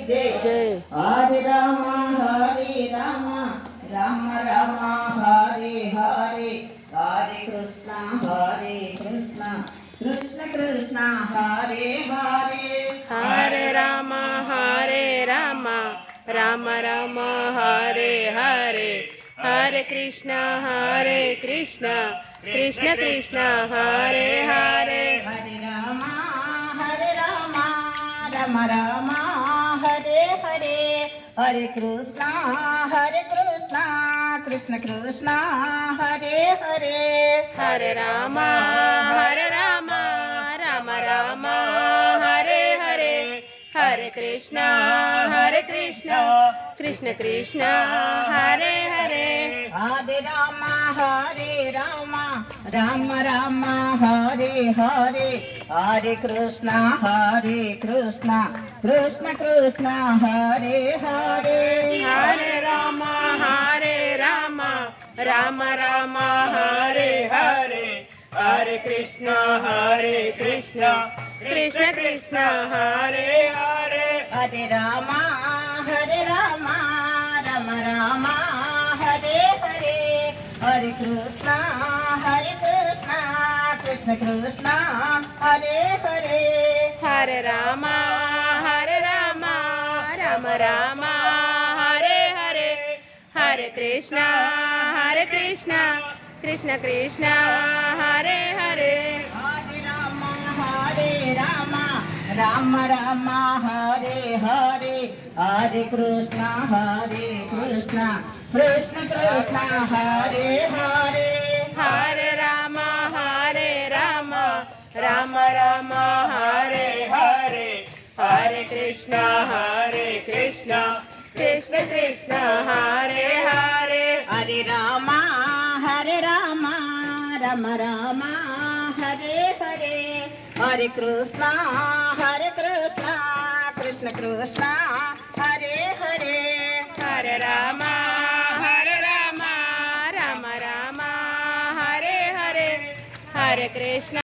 Jai. Hare Ram Ram Ram Hare Hare, Hare Krishna Krishna Krishna Hare Hare. Hare Ram Ram Ram Hare Hare, Hare Krishna Krishna Krishna Hare Hare. Hare Ram Ram Ram Hare Hare, Hare Krishna Krishna Krishna Hare Hare. Hare Ram Ram Ram Hare Hare, Hare Krishna Krishna Krishna Hare Hare. Hare Ram Ram Ram Hare Hare, Hare Krishna Krishna Krishna Hare Hare. Hare Ram Ram Hare Hare, Hare Krishna Krishna Krishna Hare Hare. Hare Ram Ram Ram Hare Hare, Hare Krishna Krishna Krishna Hare Hare. Hare Ram Ram Hare Hare, Hare Krishna Krishna Krishna Hare Hare. Hare Ram Ram Hare Hare, Hare Krishna Krishna Krishna Hare Hare. Hare Ram Ram Hare Hare, Hare Krishna Krishna Krishna Hare Hare. Hare Ram Ram Hare Hare, Hare Krishna Krishna Krishna Hare Hare. Hare Ram Ram Hare Hare, Hare Krishna